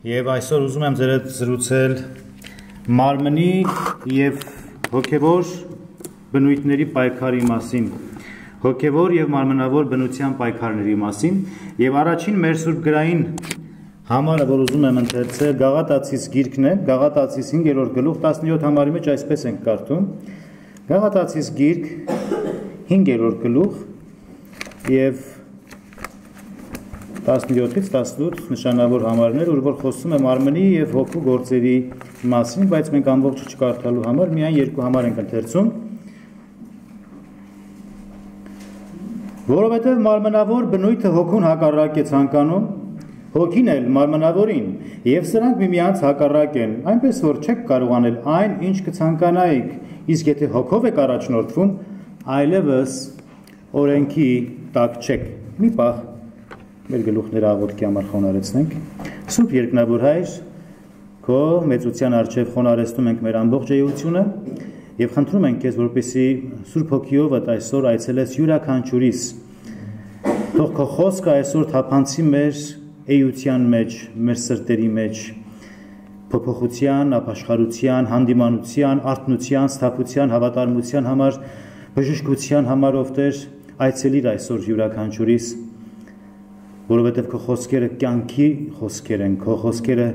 Եվ այսօր ուզում եմ ձեր հետ զրուցել մարմնի եւ հոգեվոր բնույթների պայքարի մասին, հոգեվոր եւ մարմնավոր բնության պայքարների մասին, եւ առաջին մեր սուրբգրային համարը, որ ուզում եմ ընթերցել, Գաղատացիս գիրքն է, Գաղատացիս 5-րդ գլուխ 17 համարի մեջ այսպես ենք կարդում, Գաղատացիս գիրք 5-րդ գլուխ եւ 17-ից 18 նշանավոր համարներ, որ խոսում է մարմնի եւ հոգու գործերի մասին, բայց մենք ամբողջ չկարդալու համար միայն երկու համար ենք ընթերցում։ Որովհետեւ մարմնավոր բնույթը հոգուն հակառակ է ցանկանում, հոգին էլ մարմնավորին, եւ սրանք միմյանց հակառակ են, այնպես որ չեք կարող անել այն, ինչ կցանկանայիք, իսկ եթե հոգով եք առաջնորդվում, այլևս օրենքի տակ չեք։ Մի պահ մեր գլուխները աղոթքի համար խոնարհեցնենք։ Սուրբ երկնավոր Հայր, քո մեծության առջև խոնարհեցնում ենք մեր ամբողջ էությունը եւ խնդրում ենք քեզ, որպեսզի Սուրբ Հոգիով այսօր այցելես յուրաքանչյուրիս։ Թող քո խոսքը այսօր թափանցի մեր էության մեջ, մեր սրտերի մեջ, փոփոխության, ապաշխարության, հանդիմանության, արթնության, սթափության, հավատարմության համար, բժշկության համար ով Տեր այցելիր այսօր յուրաքանչյուրիս, որովհետև քո խոսքերը կյանքի խոսքեր են, քո խոսքերը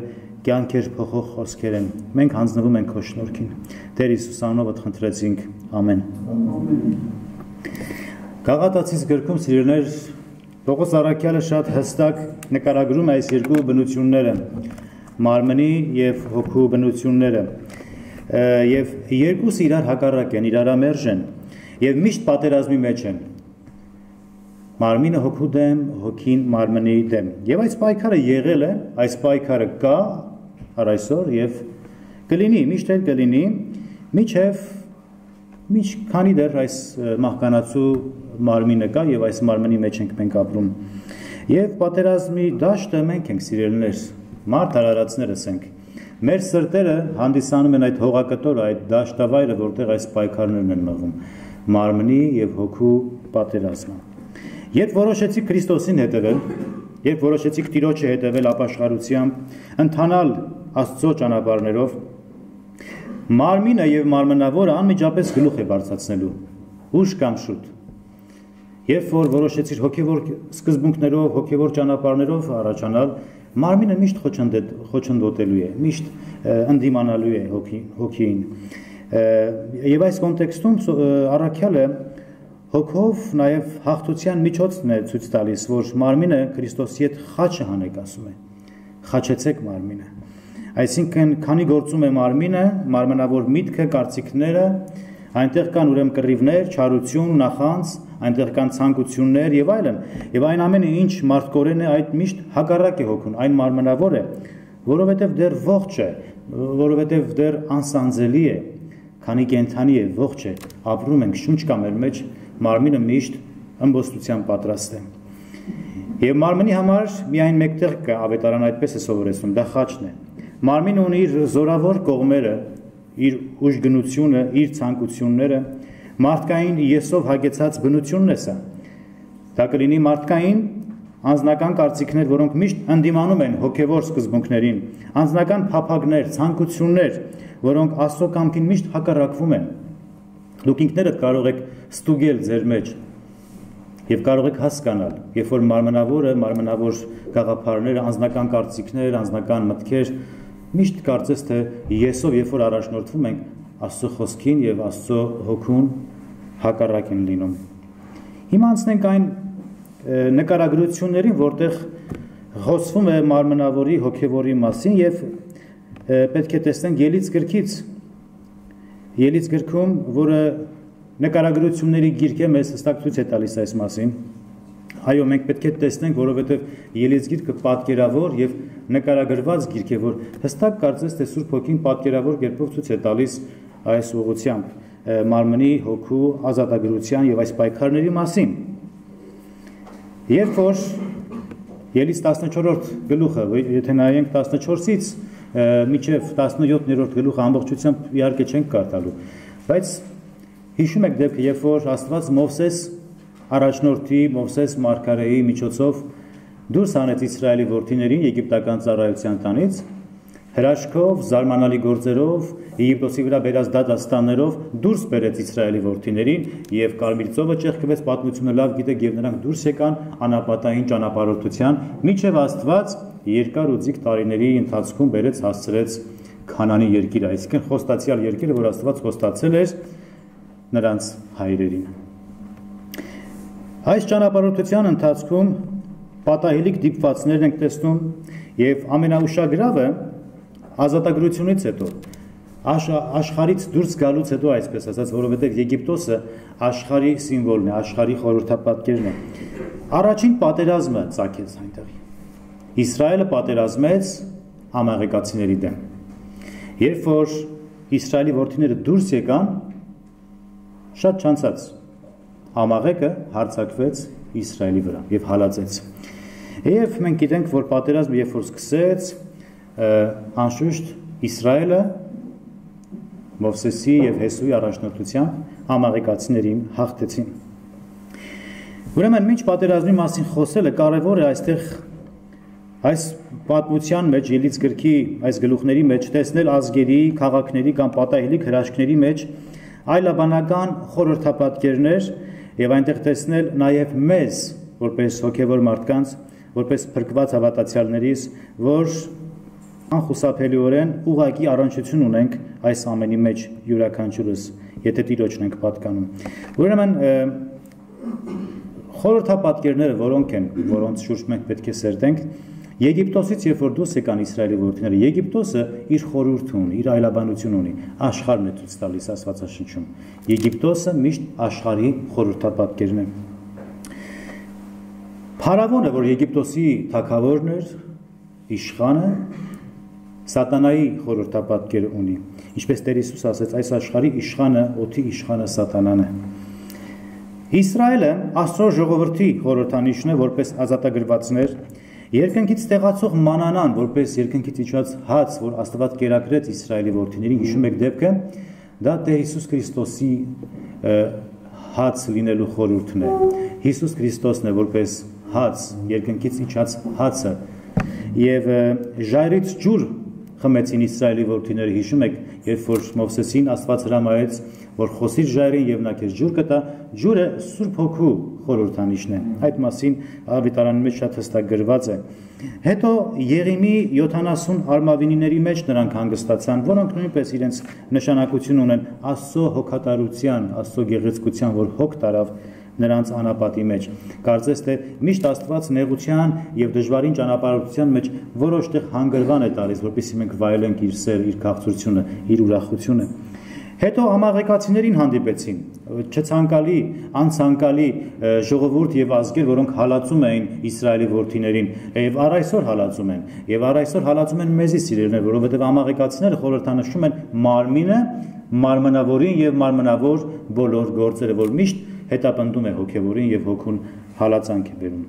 կյանքեր փոխող խոսքեր են։ Մենք հանձնվում ենք քո շնորհքին։ Տեր Հիսուս անունով խնդրեցինք։ Ամեն։ Գաղատացիս գրքում սիրելիներ, Պողոս առաքյալը շատ հստակ նկարագրում է այս երկու բնությունները, մարմնի եւ հոգու բնությունները, եւ երկուսը իրար հակառակ են, իրարամերժ են եւ միշտ պատերազմի մեջ են։ Մարմինը հոգու դեմ, հոգին մարմնի դեմ։ Եվ այս պայքարը եղել է, այս պայքարը կա առ այսօր եւ կլինի, միշտ էլ կլինի, մինչ քանի դեռ այս մահկանացու մարմինը կա եւ այս մարմնի մեջ ենք մենք ապրում։ Եվ պատերազմի դաշտը մենք ենք սիրելիներ, մարդ արարածներս ենք։ Մեր սրտերը հանդիսանում են այդ հողակտորը, այդ դաշտավայրը, որտեղ այս պայքարներն են մղում։ Մարմնի եւ հոգու պատերազմը։ Երբ որոշեցիք Քրիստոսին հետևել, երբ որոշեցիք Տիրոջը հետևել ապաշխարությամբ, ընթանալ Աստծո ճանապարհներով, մարմինը եւ մարմնավորը անմիջապես գլուխ է բարձրացնելու, ուշ կամ շուտ։ Երբ որ որոշեցիր հոգեվոր սկզբունքներով, հոգեվոր ճանապարհներով առաջանալ, մարմինը միշտ խոչընդոտելու է, միշտ ընդդիմանալու է հոգին։ Եվ այս կոնտեքստում առաքյալը հոգով նաև հաղթության միջոցն է ցույց տալիս, որ մարմինը Քրիստոսի հետ խաչը հանեք, ասում է։ Խաչեցեք մարմինը։ Այսինքն, քանի գործում է մարմինը, մարմնավոր միտքը, կարծիքները, այնտեղ կան ուրեմն կռիվներ, չարություն, նախանձ, այնտեղ կան ցանկություններ եւ այլն։ Եվ այն ամենը, ինչ մարդկորեն է, այդ միշտ հակառակ է հոգուն, այն մարմնավոր է, որովհետեւ դեռ ողջ է, որովհետեւ դեռ անսանձելի է, քանի կենթանի է, ողջ է, ապրում ենք, շունչ կա մեր մեջ, մարմինը միշտ ըմբոստության պատրաստ է։ Եվ մարմնի համար միայն մեկտեղ կա, ավետարանը այդպես է սովորեցնում, դա խաչն է։ Մարմինը ունի իր զորավոր կողմերը, իր ուժգնությունը, իր ցանկությունները, մարդկային եսով հագեցած բնությունն է սա։ Դա կլինի մարդկային անձնական կարծիքներ, որոնք միշտ ընդդիմանում են հոգևոր սկզբունքներին, անձնական փափագներ, ցանկություններ, որոնք Աստծո կամքին միշտ հակառակվում են։ Դուք ինքներդ կարող եք ստուգել ձեր մեջ եւ կարող եք հասկանալ, երբ որ մարմնավոր գաղափարները, անձնական կարծիքներ, անձնական մտքեր միշտ կարծես թե եսով երբ որ առաջնորդվում ենք Աստծո խոսքին եւ Աստծո հոգուն հակառակ են լինում։ Հիմա անցնենք այն նկարագրություններին, որտեղ խոսվում է մարմնավորի, հոգեվորի մասին եւ պետք է տեսնենք Ելից գրքում, որը նկարագրությունների գիրք է, մեզ հստակ ցույց է տալիս այս մասին։ Այո, մենք պետք է տեսնենք, որովհետև Ելից գիրքը պատկերավոր եւ նկարագրված գիրք է, որ հստակ կարծես թե Սուրբ Հոգին պատկերավոր կերպով ցույց է տալիս այս ուղղությամբ մարմնի, հոգու, ազատագրության եւ այս պայքարների մասին։ Երբ որ Ելից 14-րդ գլուխը, եթե նայենք 14-ից մինչև 17-րդ գլուխը ամբողջությամբ իհարկե չենք կարդալու, բայց հիշում եք դեպքը, երբ որ Աստված Մովսես առաջնորդի, Մովսես մարգարեի միջոցով դուրս հանեց Իսրայելի որդիներին եգիպտական ծառայության տանից, հրաշքով, զարմանալի գործերով, Եգիպտոսի վրա բերած դատաստաններով դուրս բերեց Իսրայելի որդիներին եւ Կարմիր ծովը ճեղքվեց, պատմությունը լավ գիտեք, եւ նրանք դուրս եկան անապատային ճանապարհորդության, մինչեւ Աստված երկար ու ձիգ տարիների ընթացքում բերեց հասցրեց Քանանի երկիրը, այսինքն խոստացյալ երկիրը, որ Աստված խոստացել էր նրանց հայրերին։ Այս ճանապարհորդության ընթացքում պատահելիք դիպվածներ ենք տեսնում եւ ամենաուշագրավը ազատագրությունից հետո աշխարհից դուրս գալուց հետո, այսպես ասած, որովհետև Եգիպտոսը աշխարհի սիմվոլն է, աշխարհի խորհրդապատկերն է։ Առաջին պատերազմը ծագեց այնտեղ։ Իսրայելը պատերազմեց ամաղեկացիների դեմ։ Երբ որ Իսրայելի որդիները դուրս եկան, շատ չանցած ամաղեկը հարձակվեց Իսրայելի վրա եւ հալածեց։ Եվ մենք գիտենք, որ պատերազմը երբ որ սկսեց, անշուշտ Իսրայելը Մովսեսի եւ Հեսուի առաջնորդությամբ ամաղեկացիներին հաղթեցին։ Ուրեմն մինչ պատերազմի մասին խոսելը կարևոր է այստեղ այս պատմության մեջ Ելից գրքի այս գլուխների մեջ տեսնել ազգերի, քաղաքների կամ պատահելիք հրաշքների մեջ այլաբանական խորհրդապատկերներ եւ այնտեղ տեսնել նաեւ մեզ որպես հոգեվոր մարդկանց, որպես փրկված հավատացյալներիս, որ անխուսափելիորեն ուղղակի առնչություն ունենք այս ամենի մեջ յուրաքանչյուրս, եթե Տիրոջն ենք պատկանում։ Ուրեմն խորհրդապատկերները որոնք են, որոնց շուրջ մենք պետք է սերտենք, Եգիպտոսից երբ որ դուրս եկան Իսրայելի որդիները, Եգիպտոսը իր խորհուրդը ունի, իր այլաբանություն ունի, աշխարհն է ցույց տալիս Աստվածաշնչում։ Եգիպտոսը միշտ աշխարհի խորհրդապատկերն է։ Փարավոնը, որ Եգիպտոսի թագավորն էր, իշխանը, Սատանայի խորհրդապատկեր ունի։ Ինչպես Տեր Հիսուս ասաց, այս աշխարհի իշխանը, օդի իշխանը Սատանան է։ Իսրայելը Աստծո ժողովրդի խորհրդանիշն է, որպես ազատագրվածներ, երկնքից տեղացող մանանան, որպես երկնքից իջած հաց, որ Աստված կերակրեց Իսրայելի որդիներին, հիշում եք դեպքը, դա Տեր Հիսուս Քրիստոսի հաց լինելու խորհուրդն է։ Հիսուս Քրիստոսն է որպես հաց, երկնքից իջած հացը, եւ ժայռից ջուր խմեցին Իսրայելի որդիները, հիշում եք, երբ որ Մովսեսին Աստված հրամայեց, որ խոսիր ժայռին եւ նա քեզ ջուր կտա, ջուրը Սուրբ Հոգու խորհրդանիշն է։ Այդ մասին Ավետարանի մեջ շատ հստակ գրված է։ Հետո Եղիմի 70 արմավինիների մեջ նրանք հանգստացան, որոնք նույնպես իրենց նշանակություն ունեն Աստծո հոգատարության, Աստծո գեղեցկության, որ հոգ տարավ նրանց անապատի մեջ։ Կարծես թե միշտ Աստված նեղության եւ դժվարին ճանապարհորդության մեջ որոշ տեղ հանգրվան է տալիս, որպեսզի մենք վայելենք իր սերը, իր քաղցրությունը, իր ուրախությունը։ Հետո ամաղեկացիներին հանդիպեցին, չցանկալի, անցանկալի ժողովուրդ եւ ազգեր, որոնք հալածում էին Իսրայելի որդիներին, եւ առ այսօր հալածում են, եւ առ այսօր հալածում են մեզի սիրելիներ, որովհետեւ ամաղեկացիները խորհրդանշում են մարմինը, մարմնավորին եւ մարմնավոր բոլոր գործերը, որ միշտ հետապնդում է հոգևորին եւ հոգուն հալածանք է բերում։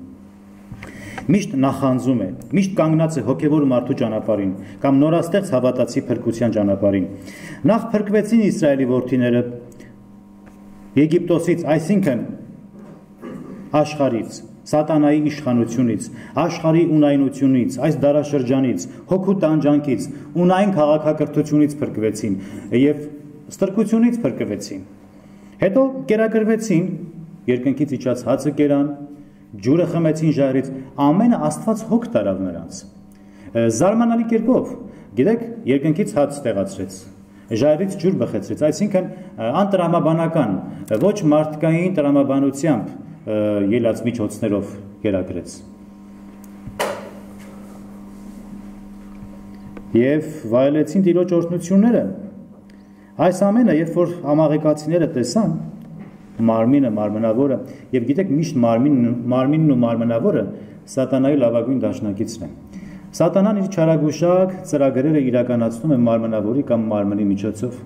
Միշտ նախանձում է, միշտ կանգնած է հոգևոր մարդու ճանապարհին կամ նորաստեղծ հավատացի փրկության ճանապարհին։ Նախ փրկվեցին Իսրայելի որդիները Եգիպտոսից, այսինքն աշխարհից, Սատանայի իշխանությունից, աշխարհի ունայնությունից, այս դարաշրջանից, հոգու տանջանքից, ունայն քաղաքակրթությունից փրկվեցին եւ ստրկությունից փրկվեցին։ Հետո կերակրվեցին, երկնքից իջած հացը կերան, ջուրը խմեցին ժայռից, ամենը Աստված հոգ տարավ նրանց։ Զարմանալի կերպով, գիտեք, երկնքից հաց տեղացրեց, ժայռից ջուր բխեցրեց, այսինքն անտրամաբանական, ոչ մարդկային տրամաբանությամբ ելած միջոցներով կերակրեց։ Եվ վայելեցին Տիրոջ օրհնությունները։ Այս ամենը, երբ որ ամաղեկացիները տեսան, մարմինը, մարմնավորը, եւ գիտեք, միշտ մարմինն ու մարմնավորը Սատանայի լավագույն դաշնակիցն է։ Սատանան իր չարագուշակ ծրագրերը իրականացնում է մարմնավորի կամ մարմնի միջոցով,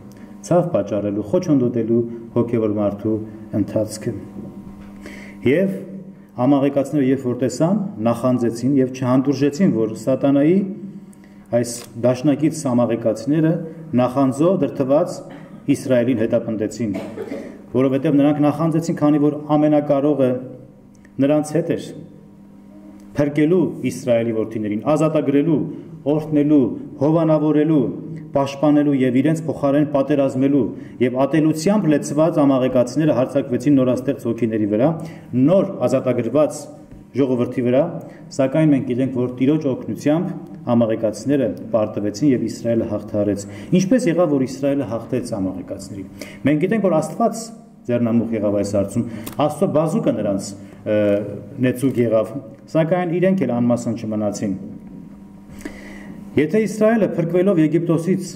ցավ պատճառելու, խոչընդոտելու հոգևոր մարդու ընթացքը։ Եվ ամաղեկացիները երբ որ տեսան, նախանձեցին եւ չհանդուրժեցին, որ Սատանայի այս դաշնակից ամաղեկացիները նախանձով դրթված Իսրայելին հետապնդեցին, որովհետև նրանք նախանձեցին, քանի որ ամենակարողը նրանց հետ էր, փրկելու Իսրայելի որդիներին, ազատագրելու, օրհնելու, հովանավորելու, պաշտպանելու եւ իրենց փոխարեն պատերազմելու եւ ատելությամբ լեցված ամաղեկացիները հարձակվեցին նորաստեղծ հոգիների վրա, նոր ազատագրված ժողովրդի վրա, սակայն մենք գիտենք, որ Տիրոջ օգնությամբ ամաղեկացիները պարտվեցին եւ Իսրայելը հաղթահարեց։ Ինչպես եղավ, որ Իսրայելը հաղթեց ամաղեկացիներին։ Մենք գիտենք, որ Աստված ձեռնամուխ եղավ այս հարցում, Աստծո բազուկը նրանց նեցուկ եղավ, սակայն իրենք էլ անմասն չմնացին։ Եթե Իսրայելը փրկվելով Եգիպտոսից,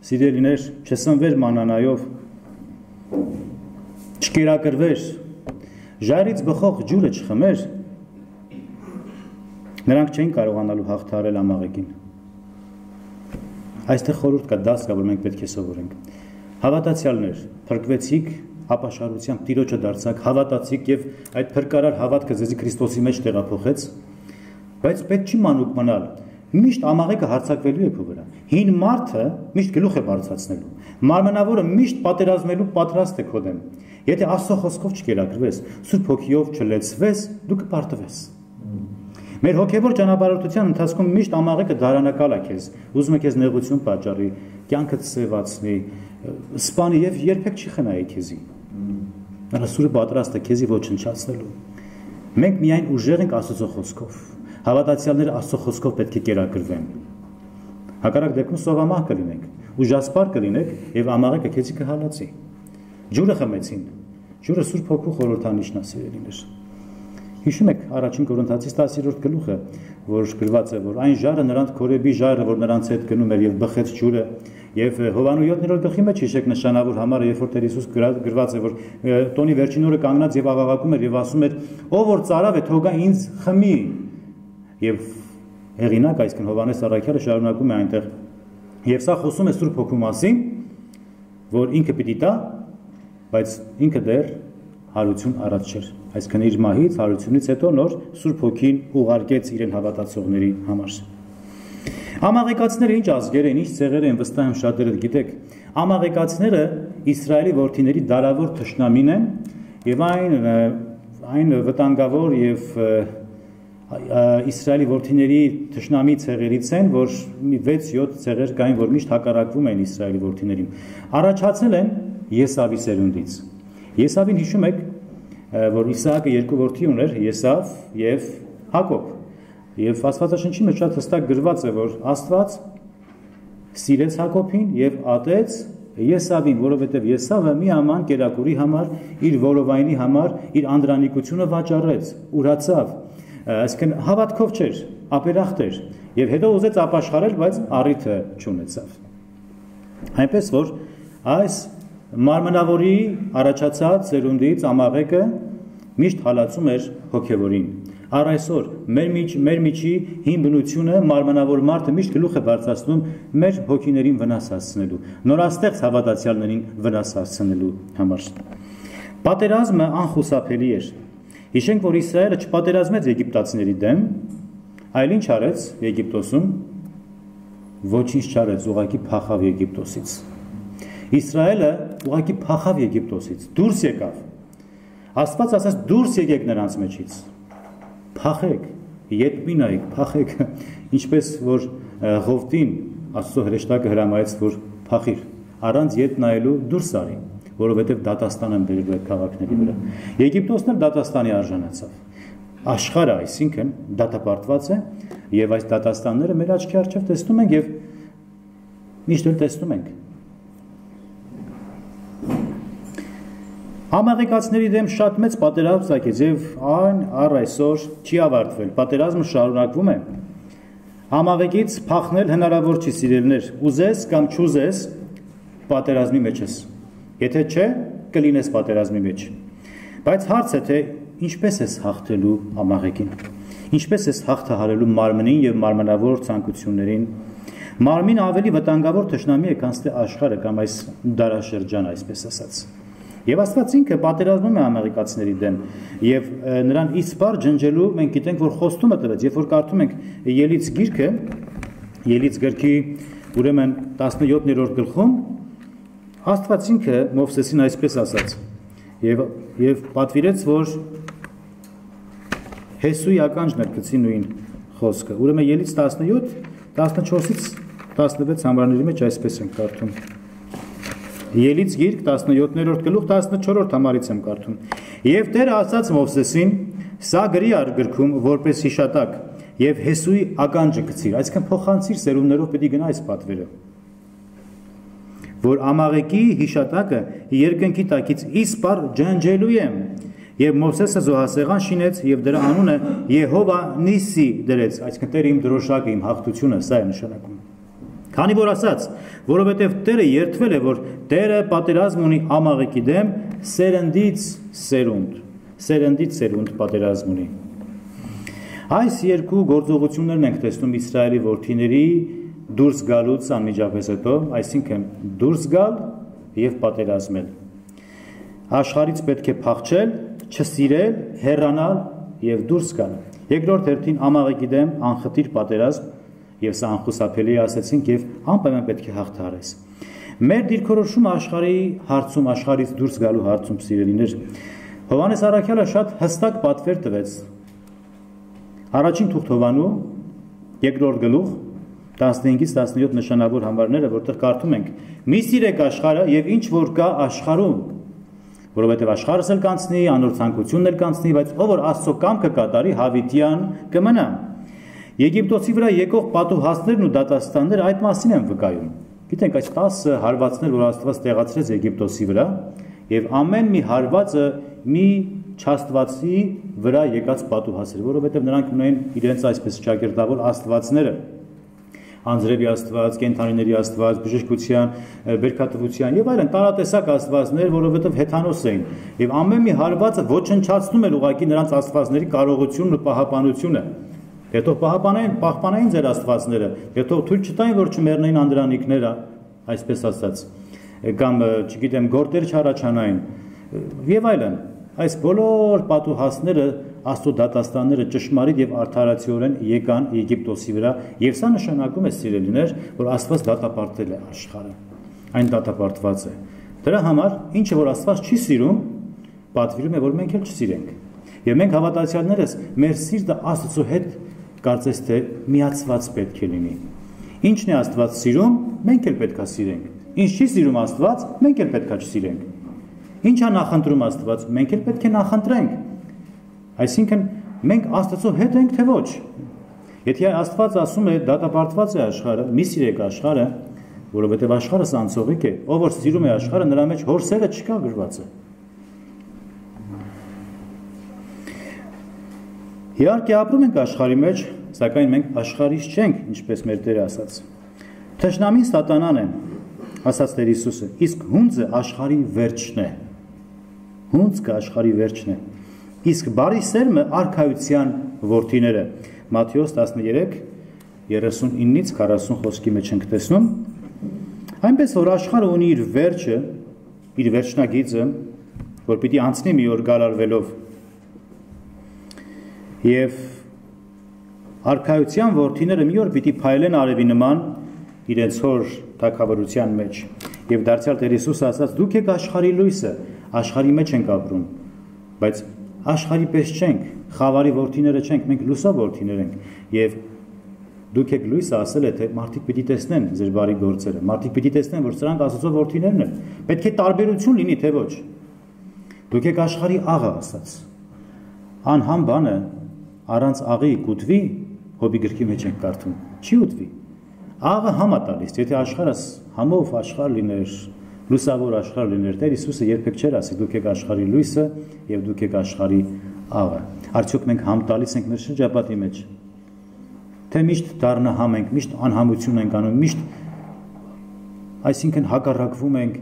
սիրելիներ, չսնվեր մանանայով, չկերակրվեր, ժայռից բխող ջուրը չխմեր, նրանք չէին կարողանալու հաղթահարել ամաղեկին։ Այստեղ խորհուրդ կա, դաս կա, որ մենք պետք է սովորենք։ Հավատացյալներ, փրկվեցիք, ապաշխարությամբ Տիրոջը դարձաք, հավատացիք եւ այդ փրկարար հավատքը ձեզի Քրիստոսի մեջ տեղափոխեց, բայց պետք չի մանուկ մնալ։ Միշտ ամաղեկը հարձակվելու է քո վրա։ Հին մարդը միշտ գլուխ է բարձրացնելու։ Մարմնավորը միշտ պատերազմելու պատրաստ է քո դեմ։ Եթե Աստծո խոսքով չկերակրվես, Սուրբ Հոգիով չլեցվես, դու կպարտվես։ Մեր հոգևոր ճանապարհորդության ընթացքում միշտ ամաղեկը դարանակալ է քեզ, ուզում է քեզ նեղություն պատճառի, կյանքդ սևացնի, սպանի եւ երբեք չի խնայի քեզի։ Նա սուրը պատրաստ է քեզի ոչնչացնելու։ Մենք միայն ուժեղ ենք Աստծո խոսքով։ Հավատացյալները Աստծո խոսքով պետք է կերակրվեն։ Հակառակ դեպքում սովամահ կլինենք, ուժասպար կլինենք եւ ամաղեկը քեզի կհալածի։ Ջուրը խմեցին։ Ջուրը Սուրբ Հոգու խորհրդանիշն է, սիրելիներ։ Հիշում եք առաջին Կորինթացիս 10-րդ գլուխը, որ գրված է, որ այն ժառը նրանց Քորեբի ժառը, որ նրանց հետ գնում էր եւ բխեց ջուրը, եւ Հովանու 7-րդ գլխի մեջ հիշեք նշանավոր համարը, երբ որ Տեր Հիսուս գրված է, որ տոնի վերջին օրը կանգնած եւ աղաղակում էր եւ ասում էր. «Ով որ ծարավ է, թողա ինձ խմի»։ Եվ հեղինակ, այսինքն Հովանես Առաքյալը շարունակում է այնտեղ. «Եվ սա խոսում է Սուրբ Հոգու մասին, որ ինքը պիտի տա, բայց ինքը դեռ հարություն առաջ չէր»։ Այսինքն իր մահից, հարությունից հետո նոր Սուրբ Հոգին ուղարկեց իրեն հավատացողների համար։ Ամաղեկացիները ինչ ազգեր են, ինչ ցեղեր են, վստահ եմ շատերը գիտեք։ Ամաղեկացիները Իսրայելի որդիների դարավոր թշնամին են եւ այն վտանգավոր եւ Իսրայելի որդիների թշնամի ցեղերից են, որ 6-7 ցեղեր կային, որ միշտ հակառակվում են Իսրայելի որդիներին։ Առաջացել են Եսավի սերունդից։ Եսավին հիշում եք, որ Իսահակը երկու որդի ուներ, Եսավ եւ Հակոբ։ Եվ Աստվածաշնչի մեջ շատ հստակ գրված է, որ Աստված սիրեց Հակոբին եւ ատեց Եսավին, որովհետեւ Եսավը մի աման կերակուրի համար, իր որովայնի համար, իր անդրանիկությունը վաճառեց, ուրացավ, այսինքն հավատքով չէր, ապերախտ էր, եւ հետո ուզեց ապաշխարել, բայց առիթը չունեցավ։ Այնպես որ այս մարմնավորի առաջացած սերունդից ամաղեկը միշտ հալածում էր հոգևորին։ Առ այսօր մեր միջի հին բնությունը մարմնավոր մարդը միշտ գլուխ է բարձրացնում մեր հոգիներին վնաս հասցնելու, նորաստեղծ հավատացյալներին վնաս հասցնելու համար։ Պատերազմը անխուսափելի էր։ Հիշենք, որ Իսրայելը չպատերազմեց եգիպտացիների դեմ, այլ ինչ արեց Եգիպտոսում, ոչինչ չարեց, ուղղակի փախավ Եգիպտոսից։ Իսրայելը ուղղակի փախավ Եգիպտոսից, դուրս եկավ։ Աստված ասաց դուրս եկեք նրանց մեջից։ Փախեք, ետմի նայեք, փախեք, ինչպես որ Ղովտին Աստծո հրեշտակը հրամայեց, որ փախիր, առանց ետ նայելու դուրս արի, որովհետև դատաստան են բերելու այդ քաղաքների վրա։ Եգիպտոսն էլ դատաստանի արժանացավ։ Աշխարհը, այսինքն, դատապարտված է, եւ այս դատաստանները մեր աչքի առջև տեսնում ենք եւ միշտ էլ տեսնում ենք։ Ամաղեկացիների դեմ շատ մեծ պատերազմ ցակեց եւ այն առ այսօր չի ավարտվել։ Պատերազմը շարունակվում է։ Ամաղեկից փախնել հնարավոր չի, սիրելիներ, ուզես կամ չուզես պատերազմի մեջ ես։ Եթե չէ, կլինես պատերազմի մեջ։ Բայց հարցը թե ինչպես ես հաղթելու ամաղեկին։ Ինչպես ես հաղթահարելու մարմնին եւ մարմնավոր ցանկություններին։ Մարմին ավելի վտանգավոր թշնամի է, քան թե աշխարհը կամ այս դարաշրջանը, այսպես ասած։ Եվ Աստված ինքը պատերազմում է ամերիկացիների դեմ եւ նրան իսպար ջնջելու մենք գիտենք, որ խոստումը տվեց, երբ որ կարդում ենք Ելից գիրքը, Ելից գրքի ուրեմն 17-րդ գլխում Աստված ինքը Մովսեսին այսպես ասաց եւ պատվիրեց, որ Հեսուի ականջն էր գցի նույն խոսքը։ Ուրեմն Ելից 17, 14-ից 16 համարների մեջ այսպես են կարդում։ Ելից գիրք 17-րդ գլուխ 14-րդ համարից եմ կարդում։ Եվ Տերը ասաց Մովսեսին. «Սա գրի առ գրքում որպես հիշատակ եւ Հեսուի ականջը գցիր», այսինքն փոխանցիր սերունդներով պետք է գնա այս պատվերը, որ Ամաղեկի հիշատակը երկնքի տակից իսպար ջնջելու եմ։ Եվ Մովսեսը զոհասեղան շինեց եւ դրա անունը Եհովա Նիսի դրեց, այսինքն Տերը իմ դրոշակը, իմ հաղթությունը, սա է նշանակում։ Քանի որ ասաց, որովհետև Տերը երդվել է, որ Տերը պատերազմ ունի Ամաղեկի դեմ, սերնդից սերունդ պատերազմ ունի։ Այս երկու գործողություններն ենք տեսնում Իսրայելի որդիների դուրս գալուց անմիջապես հետո, այսինքն դուրս գալ եւ պատերազմել։ Աշխարհից պետք է փախչել, չսիրել, հեռանալ եւ դուրս գալ։ Երկրորդ հերթին Ամաղեկի դեմ անխտիր պատերազմ, եւ սա անխուսափելի է ասեցինք եւ անպայման պետք է հաղթահարես։ Մեր դիրքորոշումը աշխարհի հարցում, աշխարհից դուրս գալու հարցում սիրելիներ, Հովհաննես Առաքյալը շատ հստակ պատվեր տվեց։ Առաջին թուղթ Հովանու, երկրորդ գլուխ 15-ից 17 նշանավոր համարները, որտեղ կարդում ենք. «Մի սիրեք աշխարհը եւ ինչ որ կա աշխարհում, որովհետեւ աշխարհս էլ կանցնի, անոր ցանկությունն էլ կանցնի, բայց ով որ Աստծո կամքը կատարի, հավիտյան կմնա»։ Եգիպտոսի վրա եկող պատուհասներն ու դատաստանները այդ մասին են վկայում։ Գիտենք, այս 10 հարվածներ, որ Աստված տեղացրեց Եգիպտոսի վրա, եւ ամեն մի հարվածը մի չաստվածի վրա եկած պատուհաս էր, որովհետեւ նրանք ունեն իրենց այսպես ճակերտավոր աստվածները, անձրևի աստված, կենդանիների աստված, բժշկության, բերքատվության եւ այլն տարատեսակ աստվածներ, որովհետեւ հեթանոս էին, եւ ամեն մի հարվածը ոչնչացնում էր ուղղակի նրանց աստվածների կարողությունն ու պահապանությունը։ Եթե պահպանային ձեր աստվածները, եթե թույլ չտային, որ չմեռնեին անդրանիկները, այսպես ասած, կամ չգիտեմ, գործեր չառաջանային եւ այլն, այս բոլոր պատուհասները, Աստծո դատաստանները ճշմարիտ եւ արդարացիորեն եկան Եգիպտոսի վրա, եւ սա նշանակում է սիրելիներ, որ Աստված դատապարտել է աշխարհը։ Այն դատապարտված է։ Դրա համար, ինչը որ Աստված չի սիրում, պատվիրում է, որ մենք էլ չսիրենք։ Եվ մենք հավատացյալներս մեր սիրտը Աստծո հետ կարծես թե միացված պետք է լինի։ Ինչն է Աստված սիրում, մենք էլ պետք է սիրենք։ Ինչ չի սիրում Աստված, մենք էլ պետք է չսիրենք։ Ինչ է նախընտրում Աստված, մենք էլ պետք է նախընտրենք։ Այսինքն մենք Աստծո հետ ենք, թե ոչ։ Եթե Աստված ասում է դատապարտված է աշխարհը, մի սիրեք աշխարհը, որովհետև աշխարհը սանցողիկ է, ով որ սիրում է աշխարհը, նրա մեջ հոր սերը չկա գրված է։ Իհարկե ապրում ենք աշխարհի մեջ, սակայն մենք աշխարհից չենք, ինչպես մեր Տերը ասաց։ Թշնամին սատանան է, ասաց Տեր Հիսուսը, իսկ հունձը աշխարհի վերջն է։ Հունձը աշխարհի վերջն է։ Իսկ բարի սերմը արքայության որդիները։ Մատթեոս 13:39-ից 40 խոսքի մեջ ենք տեսնում։ Այնպես որ աշխարհը ունի իր վերջը, իր վերջնագիծը, որ պիտի անցնի մի օր գալարվելով։ Եվ արքայության որդիները մի օր պիտի փայլեն արևի նման իրենց հոր թագավորության մեջ։ Եվ դարձյալ Տեր Հիսուսը ասաց. դուք եք աշխարհի լույսը, աշխարհի մեջ ենք ապրում, բայց աշխարհի պես չենք, խավարի որդիները չենք, մենք լույսով որդիներ ենք։ Եվ դուք եք լույսը ասել է, թե մարդիկ պիտի տեսնեն ձեր բարի գործերը, մարդիկ պիտի տեսնեն, որ սրանք Աստծո որդիներն են։ Պետք է տարբերություն լինի, թե ոչ։ Դուք եք աշխարհի աղը, ասաց։ Անհամ բանը առանց աղի կուտվի, Հոբի գրքի մեջ ենք կարդում, չի ուտվի։ Աղը համ է տալիս, եթե աշխարհս համով աշխարհ լիներ, լուսավոր աշխարհ լիներ, Տեր Հիսուսը երբեք չէր ասի դուք եք աշխարհի լույսը եւ դուք եք աշխարհի աղը։ Արդյոք մենք համ տալիս ենք մեր շրջապատի մեջ։ Թե միշտ դառնահամ ենք, միշտ անհամություն ենք անում, միշտ այսինքն հակառակվում ենք։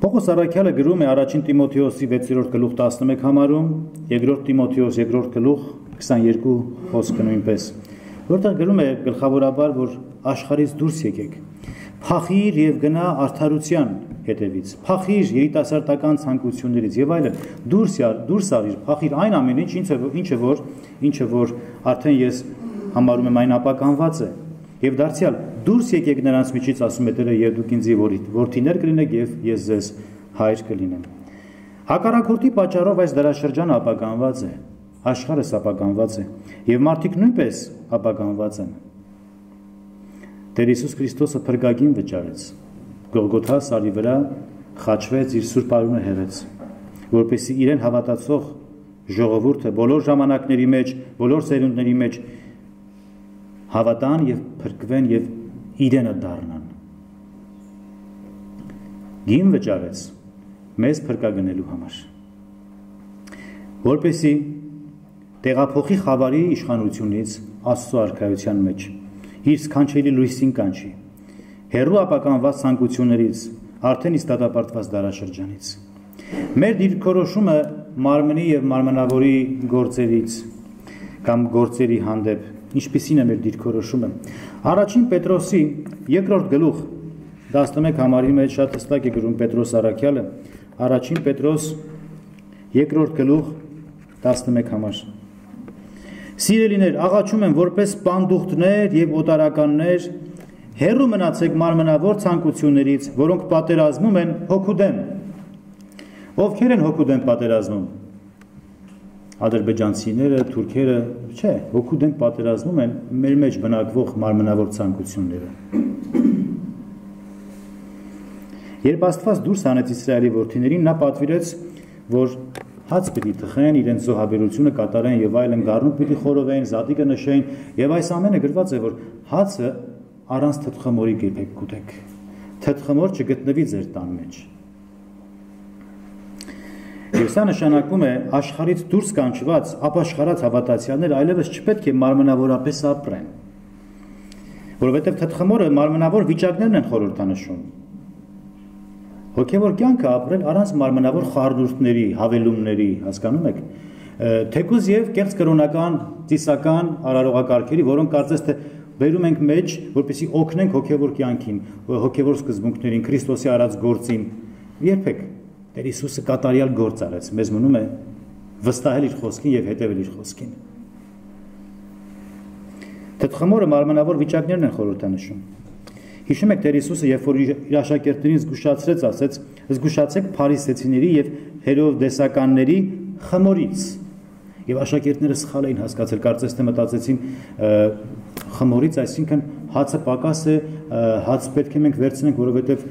Պողոս Առաքյալը գրում է առաջին Տիմոթեոսի 6-րդ գլուխ 11 համարում, երկրորդ Տիմոթեոս 2-րդ գլուխ 22 խոսքը նույնպես, որտեղ գրում է գլխավորաբար, որ աշխարհից դուրս եկեք, փախիր եւ գնա արդարության հետևից, փախիր երիտասարդական ցանկություններից եւ այլն, դուրս արիր, փախիր այն ամեն ինչը որ արդեն ես համարում եմ այն ապականված է, եւ դարձյալ դուրս եկեք նրանց միջից, ասում է Տերը, եւ դուք ինձ որդիներ կլինեք եւ ես ձեզ հայր կլինեմ։ Հակառակորդի պատճառով այս դարաշրջանը ապականված է, աշխարհս ապականված է, եւ մարդիկ նույնպես ապականված են։ Տեր Հիսուս Քրիստոսը փրկագին վճարեց, Գողգոթա սարի վրա խաչվեց, իր սուրբ արյունը հեղեց, որպեսզի իրեն հավատացող ժողովուրդը բոլոր ժամանակների մեջ, բոլոր սերունդների մեջ հավատան եւ փրկվեն եւ իրենը դառնան։ Գին վճարեց մեզ փրկագնելու համար, որպեսզի տեղափոխի խավարի իշխանությունից Աստծո արքայության մեջ իր սքանչելի լույսին կանչի, հեռու ապականված ցանկություններից, արդեն իսկ դատապարտված դարաշրջանից։ Մեր դիրքորոշումը մարմնի եւ մարմնավորի գործերից կամ գործերի հանդեպ ինչպիսին է մեր դիրքորոշումը։ Առաջին Պետրոսի 2-րդ գլուխ 11 համարի մեջ շատ հստակ է գրում Պետրոս առաքյալը, առաջին Պետրոս 2-րդ գլուխ 11 համար։ Սիրելիներ, աղաչում եմ, որպես պանդուխտներ եւ օտարականներ, հեռու մնացեք մարմնավոր ցանկություններից, որոնք պատերազմում են հոգու դեմ։ Ովքեր են հոգու դեմ պատերազմում։ Ադրբեջանցիները, թուրքերը, չէ, հոգու դեմ պատերազմում են մեր մեջ բնակվող մարմնավոր ցանկությունները։ Երբ Աստված դուրս հանեց Իսրայելի որդիներին, նա պատվիրեց, որ հաց պիտի թխեն, իրենց զոհաբերությունը կատարեն եւ այլն, գառնուկ պիտի խորովեն, զատիկը նշեն, եւ այս ամենը գրված է, որ հացը առանց թթխմորի գեփեք կուտեք։ Թթխմոր չգտնվի ձեր տան մեջ։ Եվ սա նշանակում է աշխարհից դուրս կանչված ապաշխարած հավատացյալները այլևս չպետք է մարմնավորապես ապրեն, որովհետև թթխմորը մարմնավոր վիճակներն են խորհրդանշում։ Հոգևոր կյանքը ապրել առանց մարմնավոր խառնուրդների, հավելումների, հասկանում եք, թեկուզ եւ կեղծ կրոնական, ծիսական արարողակարգերի, որոնք կարծես թե բերում ենք մեջ, որպեսզի օգնենք հոգևոր կյանքին, հոգևոր սկզբունքներին, Քրիստոսի արած գործին։ Երբեք Տեր Հիսուսը կատարյալ գործ արեց, մեզ մնում է վստահել իր խոսքին եւ հետեւել իր խոսքին։ Թթխմորը մարմնավոր վիճակներն են խորհրդանշում։ Հիշում եք Տեր Հիսուսը, երբ որ իր աշակերտներին զգուշացրեց, ասեց. «Զգուշացեք փարիսեցիների եւ հերովդեսականների խմորից»։ Եվ աշակերտները սխալ էին հասկացել, կարծես թե մտածեցին խմորից, այսինքն հացը պակաս է, հաց պետք է մենք վերցնենք, որովհետեւ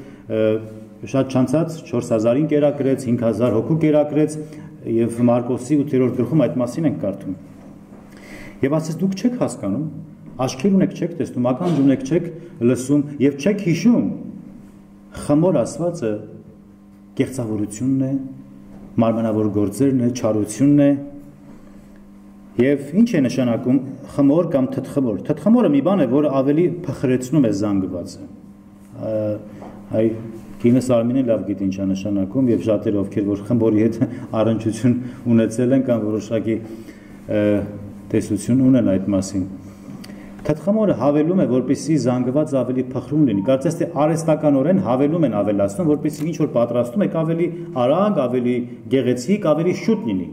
շատ չանցած 4000-ին կերակրեց, 5000 հոգու կերակրեց եւ Մարկոսի 8-րդ գլխում այդ մասին ենք կարդում։ Եվ ասես դուք չեք հասկանում, աչքեր ունեք չեք տեսնում, ականջ ունեք չեք լսում եւ չեք հիշում։ Խմոր ասվածը կեղծավորությունն է, մարմնավոր գործերն է, չարությունն է։ Եվ ինչ է նշանակում խմոր կամ թթխմոր։ Թթխմորը մի բան է, որը ավելի փխրեցնում է զանգվածը։ Այ Կինս Արմինեն լավ գիտի ինչ է նշանակում եւ շատերը ովքեր որ խմբորի հետ առնչություն ունեցել են կամ որոշակի տեսություն ունեն այդ մասին։ Թթխմորը հավելում է, որպեսզի զանգված ավելի փխրուն լինի։ Կարծես թե արհեստականորեն հավելում են ավելացնում, որպեսզի ինչ որ պատրաստում եք ավելի արագ, ավելի գեղեցիկ, ավելի շուտ լինի։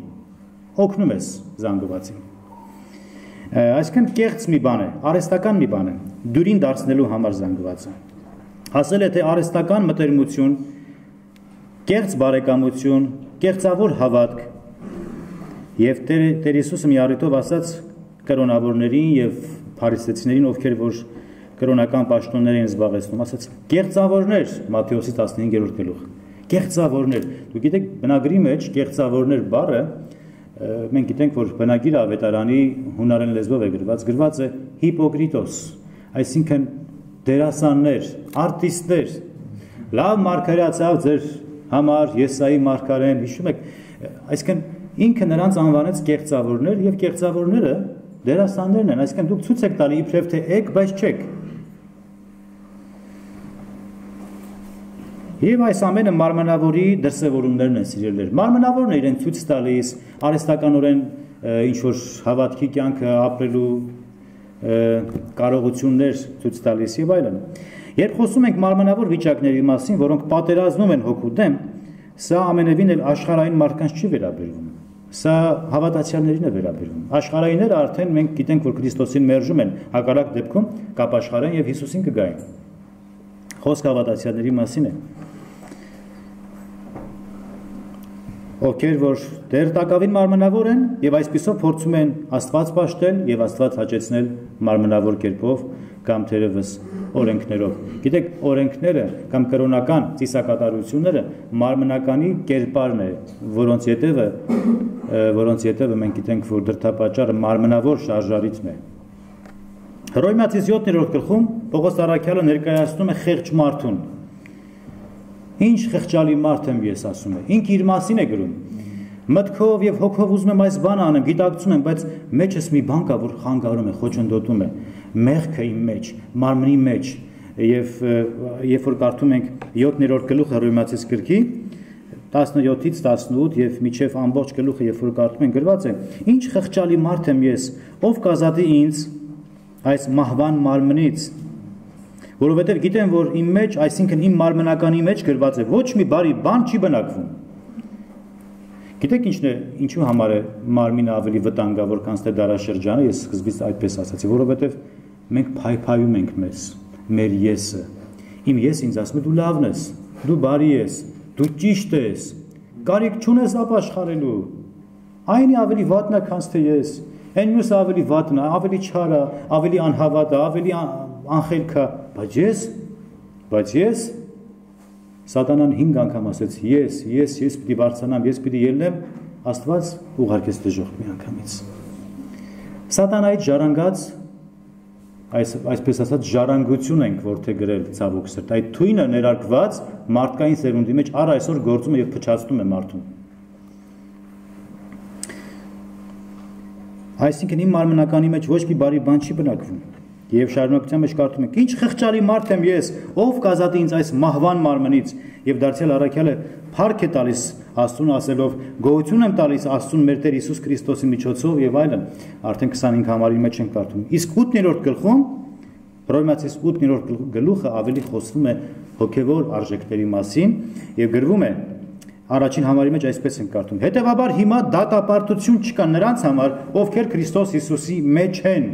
Օգնում ես զանգվածին։ Այսինքն կեղծ մի բան է, արհեստական մի բան է, դյուրին դարձնելու համար զանգվածը։ Ասել է թե արհեստական մտերմություն, կեղծ բարեկամություն, կեղծավոր հավատք եւ Տեր Հիսուսը մի առիթով ասաց կրոնավորներին եւ փարիսեցիներին, ովքեր որ կրոնական պաշտոններ են զբաղեցնում, ասաց կեղծավորներ, Մատթեոսի 15-րդ գլուխ։ Կեղծավորներ։ Դուք գիտեք բնագրի մեջ կեղծավորներ բառը մենք գիտենք որ բնագիր ավետարանի հունարեն լեզվով է գրված է հիպոկրիտոս, այսինքն դերասաններ, արտիստներ, լավ մարգարեացավ ձեր համար Եսայի մարգարեն, հիշում եք, այսինքն ինքը նրանց անվանեց կեղծավորներ եւ կեղծավորները դերասաններն են, այսինքն դուք ցույց եք տալի իբրև թե եք, բայց չեք։ Եվ այս ամենը մարմնավորի դրսևորումներն են սիրելիներ։ Մարմնավորն է իրեն ցույց տալիս, արհեստականորեն ինչ որ հավատքի կյանքը ապրելու կարողություններ ցույց տալիս եւ այլն։ Երբ խոսում ենք մարմնավոր վիճակների մասին, որոնք պատերազմում են հոգու դեմ, սա ամենևին էլ աշխարհային մարդկանց չի վերաբերվում։ Սա հավատացյալներին է վերաբերվում։ Աշխարհայինները արդեն մենք գիտենք, որ Քրիստոսին մերժում են, հակառակ դեպքում կապաշխարեն եւ Հիսուսին կգային։ Խոսքը հավատացյալների մասին է։ ովքեր որ դեռ տակավին մարմնավոր են եւ այսպիսով փորձում են Աստված պաշտել եւ Աստված հաճեցնել մարմնավոր կերպով կամ թերևս օրենքներով։ Գիտեք, օրենքները կամ կրոնական ծիսակատարությունները մարմնականի կերպարն է, որոնց ետևը մենք գիտենք, որ դրդապատճառը մարմնավոր շարժարիթն է։ Հռոմեացիս 7-րդ գլխում Պողոս առաքյալը ներկայացնում է խեղճ մարդուն։ Ինչ խղճալի մարդ եմ ես, ասում է, ինքը իր մասին է գրում, մտքով և հոգով ուզում եմ այս բանը անեմ, գիտակցում եմ, բայց մեջս մի բան կա, որ խանգարում է, խոչընդոտում է, մեղքը իմ մեջ, մարմնի մեջ, և երբ որ կարդում ենք 7-րդ գլուխը Հռոմեացիս գրքի 17-ից 18 և մինչև ամբողջ գլուխը, երբ որ կարդում ենք, գրված է, ինչ խղճալի մարդ եմ ես, ով կազատի ինձ այս մահվան մարմնից, որովհետև գիտեմ, որ իմ մեջ, այսինքն իմ մարմնականի մեջ գրված է, ոչ մի բարի բան չի բնակվում։ Գիտեք ինչու համար է մարմինը ավելի վտանգավոր, քան թե դարաշրջանը, ես սկզբից այդպես ասացի, որովհետև մենք փայփայում ենք մեզ, մեր եսը։ Իմ ես ինձ ասում է դու լավն ես, դու բարի ես, դու ճիշտ ես, կարիք չունես ապաշխարելու։ Այնի ավելի վատն է, քան թե ես։ Այն մյուսը ավելի վատն է, ավելի չար է, ավելի անհավատ է, ավելի անխելք է, բայց ես Սատանան 5 անգամ ասեց ես պիտի բարձրանամ, ես պիտի ելնեմ, Աստված ուղարկեց դժոխք մի անգամից։ Սատանայից ժառանգած, այսպես ասած, ժառանգություն ենք որդեգրել ցավոք սրտ, այդ թույնը ներարկված մարդկային սերունդի մեջ առ այսօր գործում է և փչացնում է մարդուն։ Այսինքն իմ մարմնականի մեջ ոչ մի բարի բան չի բնակվում։ Եվ շարունակության մեջ կարդում ենք. Ինչ խղճալի մարդ եմ ես, ով կազատի ինձ այս մահվան մարմնից, եւ դարձյալ առաքյալը փառք է տալիս Աստծուն ասելով. գոհություն եմ տալիս Աստծուն մեր Տեր Հիսուս Քրիստոսի միջոցով եւ այլն։ Արդեն 25 համարի մեջ ենք կարդում։ Իսկ 8-րդ գլխում Հռոմեացիս 8-րդ գլուխը ավելի խոսվում է հոգեվոր արժեքների մասին եւ գրվում է առաջին համարի մեջ այսպես ենք կարդում. հետեւաբար հիմա դատապարտություն չկա նրանց համար, ովքեր Քրիստոս Հիսուսի մեջ են։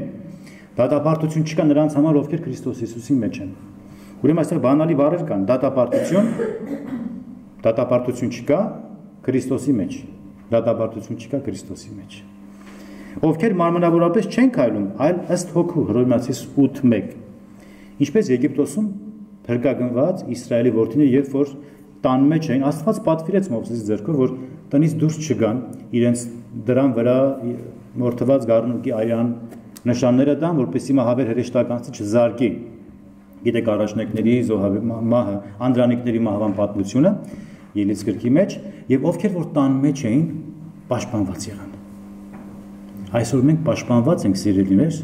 Դատապարտություն չկա նրանց համար, ովքեր Քրիստոս Հիսուսի մեջ են։ Ուրեմն այստեղ բանալի բառեր կան. դատապարտություն չկա Քրիստոսի մեջ։ Դատապարտություն չկա Քրիստոսի մեջ։ Ովքեր մարմնավորապես չեն քայլում, այլ ըստ հոգու Հռոմեացիս 8:1։ Ինչպես Եգիպտոսում փրկագնված Իսրայելի որդիները, երբ որ տան մեջ էին, Աստված պատվիրեց Մովսեսի ձեռքով, որ տնից դուրս չգան, իրենց դրան վրա մորթված գառնուկի արյան նշանները տան, որպեսզի մահաբեր հրեշտականցը չզարկի։ Գիտեք առաջնեկների մահը, անդրանիկների մահվան պատմությունը Ելից գրքի մեջ, եւ ովքեր որ տան մեջ էին, պաշտպանված եղան։ Այսօր մենք պաշտպանված ենք, սիրելիներ,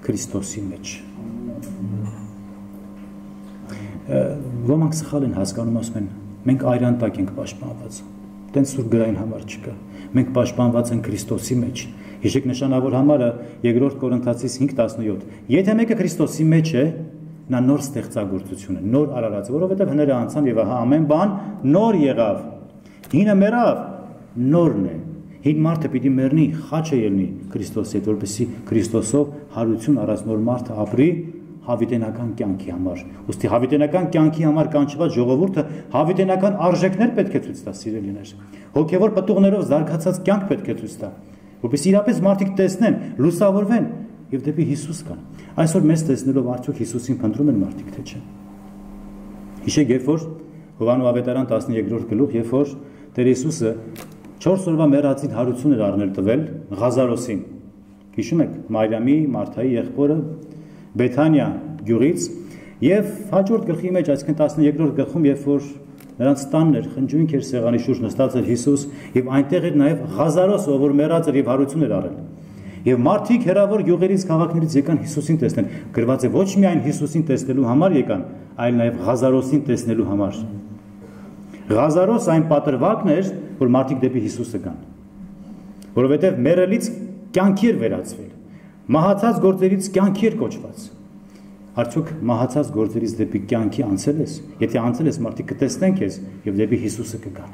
Քրիստոսի մեջ։ Ոմանք սխալ են հասկանում, ասում են, մենք այրան տակ ենք պաշտպանված։ Տենց սուր գրային համար չկա։ Մենք պաշտպանված ենք Քրիստոսի մեջ։ Հիշեք նշանավոր համարը 2 Կորինթացիս 5:17։ Եթե մեկը Քրիստոսի մեջ է, նա նոր ստեղծագործություն է, նոր արարած, որովհետև հները անցան եւ ահա ամեն բան նոր եղավ։ Հինը մեռավ, նորն է։ Հին մարդը պիտի մեռնի, խաչը ելնի Քրիստոսի հետ, որպեսզի Քրիստոսով հարություն առած նոր մարդը ապրի հավիտենական կյանքի համար։ Ուստի հավիտենական կյանքի համար կանչված ժողովուրդը հավիտենական արժեքներ պետք է ցույց տա, սիրելիներ։ Հոգևոր պտուղներով զարգացած կյանք պետք է ցույց տա, որպեսզի իրապես մարդիկ տեսնեն, լուսավորվեն եւ դեպի Հիսուս գան։ Այսօր մեզ տեսնելով արդյոք Հիսուսին փնտրում են մարդիկ, թե չէ։ Հիշեք, երբ որ Հովհաննես ավետարան 13-րդ գլուխ, երբ որ Տեր Հիսուսը 4 օրվա մեռածին հարություն էր առնել տվել Ղազարոսին։ Հիշում եք, Մարիամի, Մարթայի եղբորը Բեթանիա գյուղից եւ հաջորդ գլխի մեջ, այսինքն 13-րդ գլխում, երբ որ նրանց տանն էր, խնջույք էր սեղանի շուրջ նստած էր Հիսուս եւ այնտեղ էր նաեւ Ղազարոս, ով որ մեռած էր եւ հարություն էր առել։ Եվ մարդիկ հեռավոր գյուղերից, քաղաքներից եկան Հիսուսին տեսնել։ Գրված է ոչ միայն Հիսուսին տեսնելու համար եկան, այլ նաեւ Ղազարոսին տեսնելու համար։ Ղազարոս այն պատրվակն էր, որ մարդիկ դեպի Հիսուսը գան։ Որովհետեւ մեռելից կյանքի էր վերածվել։ Մահացած գործերից կյանքի էր կոչված։ Արդյոք մահացած գործերից դեպի կյանքի անցել ես։ Եթե անցել ես, մարդիկ կտեսնեն քեզ եւ դեպի Հիսուսը կգան։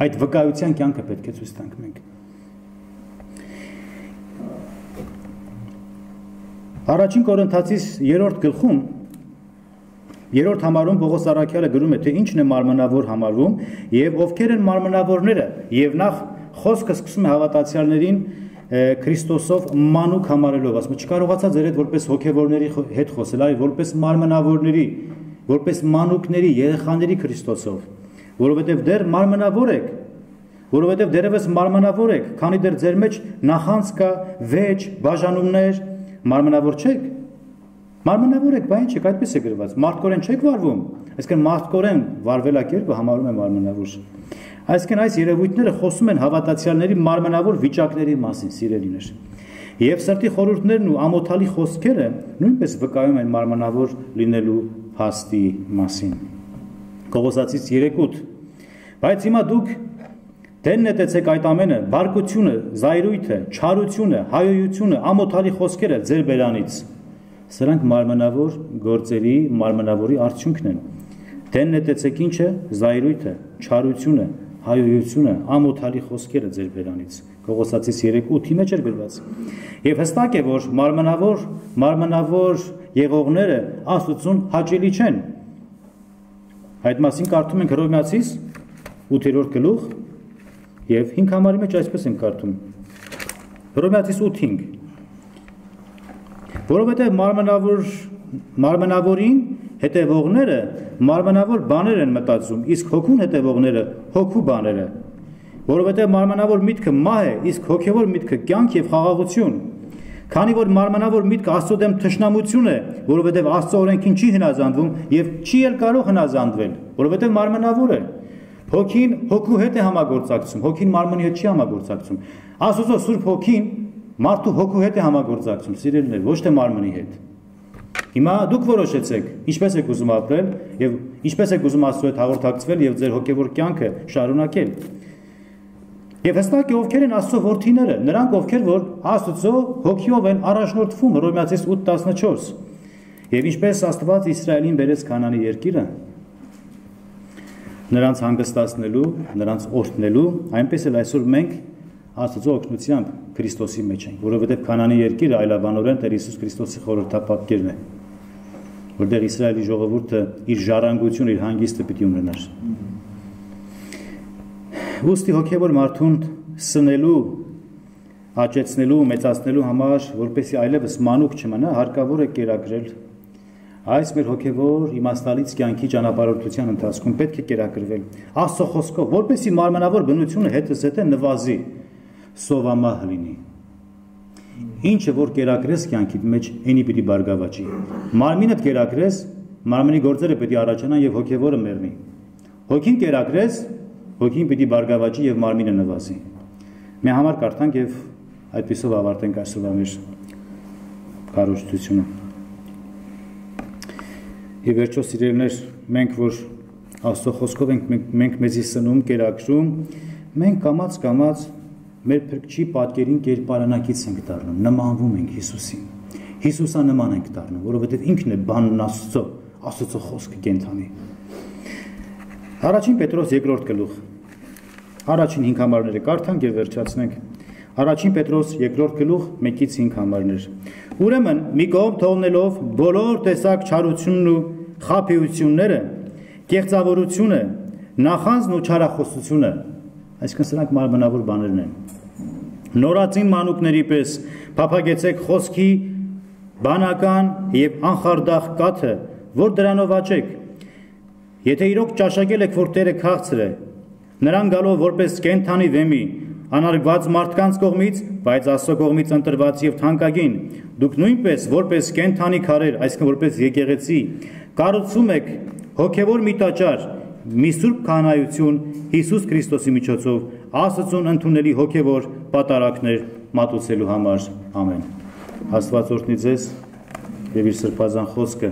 Այդ վկայության կյանքը պետք է ցույց տանք մենք։ Առաջին Կորինթացիս 3-րդ գլխում Երրորդ համարում Պողոս առաքյալը գրում է, թե ինչն է մարմնավոր համարվում եւ ովքեր են մարմնավորները, եւ նախ խոսքը սկսում է հավատացյալներին Քրիստոսով մանուկ համարելով, ասում է չկարողացա ձեր հետ որպես հոգևորների հետ խոսել, այլ որպես մարմնավորների, որպես մանուկների, երեխաների Քրիստոսով, որովհետեւ դեռ մարմնավոր եք, որովհետեւ դեռևս մարմնավոր եք, քանի դեռ ձեր մեջ նախանց կա, վեճ, բաժանումներ, մարմնավոր չեք։ Մարմնավոր եք, բայց ինչ եք, այդպես է գրված։ Մարդկորեն չեք վարվում, այսինքն մարդկորեն վարվելակերպը համարում է մարմնավոր։ Այսինքն այս երևույթները խոսում են հավատացյալների մարմնավոր վիճակների մասին, սիրելիներ։ Եվ սրտի խորհուրդներն ու ամոթալի խոսքերը նույնպես վկայում են մարմնավոր լինելու փաստի մասին։ Կողոսացից 3:8 Բայց հիմա դուք դեն նետեցեք այդ ամենը, բարկությունը, զայրույթը, չարությունը, հայոյությունը, ամոթալի խոսքերը ձեր բերանից։ Սրանք մարմնավոր գործերի, մարմնավորի արդյունքն են։ Դեն նետեցեք ինչը, զայրույթը, չարությունը, հայոյությունը, ամոթալի խոսքերը ձեր բերանից։ Կողոսացից 3:8-ի մեջ էր գրված։ Եվ հստակ է, որ մարմնավոր եղողները Աստծուն հաճելի չեն։ Այդ մասին կարդում ենք Հռոմեացիս 8-րդ գլուխ եւ 5 համարի մեջ այսպես ենք կարդում։ Հռոմեացիս 8:5 Որովհետև մարմնավորին հետևողները մարմնավոր բաներ են մտածում, իսկ հոգուն հետևողները հոգու բաները։ Որովհետև մարմնավոր միտքը մահ է, իսկ հոգևոր միտքը կյանք եւ խաղաղություն։ Քանի որ մարմնավոր միտքը Աստծո դեմ թշնամություն է, որովհետև Աստծո օրենքին չի հնազանդվում եւ չի էլ կարող հնազանդվել, որովհետև մարմնավոր է։ Հոգին հոգու հետ է համագործակցում, հոգին մարմնի հետ չի համագործակցում։ Աստծո Սուրբ Հոգին մարդու հոգու հետ է համագործակցում, սիրելիներ, ոչ թե մարմնի հետ։ Հիմա դուք որոշեցեք, ինչպես եք ուզում ապրել եւ ինչպես եք ուզում Աստծո հետ հաղորդակցվել եւ ձեր հոգեվոր կյանքը շարունակել։ Եվ հստակ է ովքեր են Աստծո որդիները, նրանք ովքեր որ Աստծո հոգիով են առաջնորդվում, Հռոմեացիս 8:14։ Եվ ինչպես Աստված Իսրայելին բերեց Քանանի երկիրը, նրանց հանգստացնելու, նրանց օրհնելու, այնպես էլ այսօր մենք Աստծո օգնությամբ Քրիստոսի մեջ ենք, որովհետև Քանանի երկիրը այլաբանորեն Տեր Հիսուս Քրիստոսի խորհրդապատկերն է, որտեղ Իսրայելի ժողովուրդը իր ժառանգությունը, իր հանգիստը պիտի ունենար։ Ուստի հոգևոր մարդուն սնելու, աճեցնելու, մեծացնելու համար, որպեսզի այլևս մանուկ չմնա, հարկավոր է կերակրել այս մեր հոգևոր իմաստալից կյանքի ճանապարհորդության ընթացքում պետք է կերակրվել Աստծո խոսքով, որպեսզի մարմնավոր բնությունը հետզհետե նվազի, սովամահ լինի։ Ինչը որ կերակրես կյանքի մեջ, այնի պիտի բարգավաճի։ Մարմինդ կերակրես, մարմնի գործերը պիտի առաջանան եւ հոգևորը մեռնի։ Հոգին կերակրես, հոգին պիտի բարգավաճի եւ մարմինը նվազի։ Մի համար կարդանք եւ այդպեսով ավարտենք այսօրվա մեր քարոզությունը։ Եվ վերջո սիրելիներ, մենք որ Աստծո խոսքով մենք մեզի սնում, կերակրում, մենք կամաց մեր փրկչի պատկերին կերպարանակից ենք դառնում, նմանվում ենք Հիսուսին։ Հիսուսանման ենք դառնում, որովհետև ինքն է բանն Աստծո, Աստծո խոսքը կենթանի։ Առաջին Պետրոս 2-րդ գլուխ։ Առաջին 5 համարները կարդանք եւ վերջացնենք։ Առաջին Պետրոս 2-րդ գլուխ 1-5 համարներ։ Ուրեմն մի կողմ թողնելով բոլոր տեսակ չարությունն ու խաբեությունները, կեղծավորությունը, նախանձն ու չարախոսությունը, այսինքն սրանք մարմնավոր բաներն են։ Նորածին մանուկների պես փափագեցեք խոսքի բանական եւ անխարդախ կաթը, որ դրանով աճեք։ Եթե իրոք ճաշակել եք, որ Տերը քաղցր է, նրան գալով որպես կենթանի վեմի, անարգված մարդկանց կողմից, բայց Աստծո կողմից ընտրված եւ թանկագին, դուք նույնպես որպես կենթանի քարեր, այսինքն որպես եկեղեցի, կառուցում եք հոգևոր մի տաճար, մի սուրբ քահանայություն Հիսուս Քրիստոսի միջոցով Աստծուն ընդունելի հոգևոր պատարակներ մատուցելու համար։ Ամեն։ Աստված օրհնի ձեզ եւ իր սրբազան խոսքը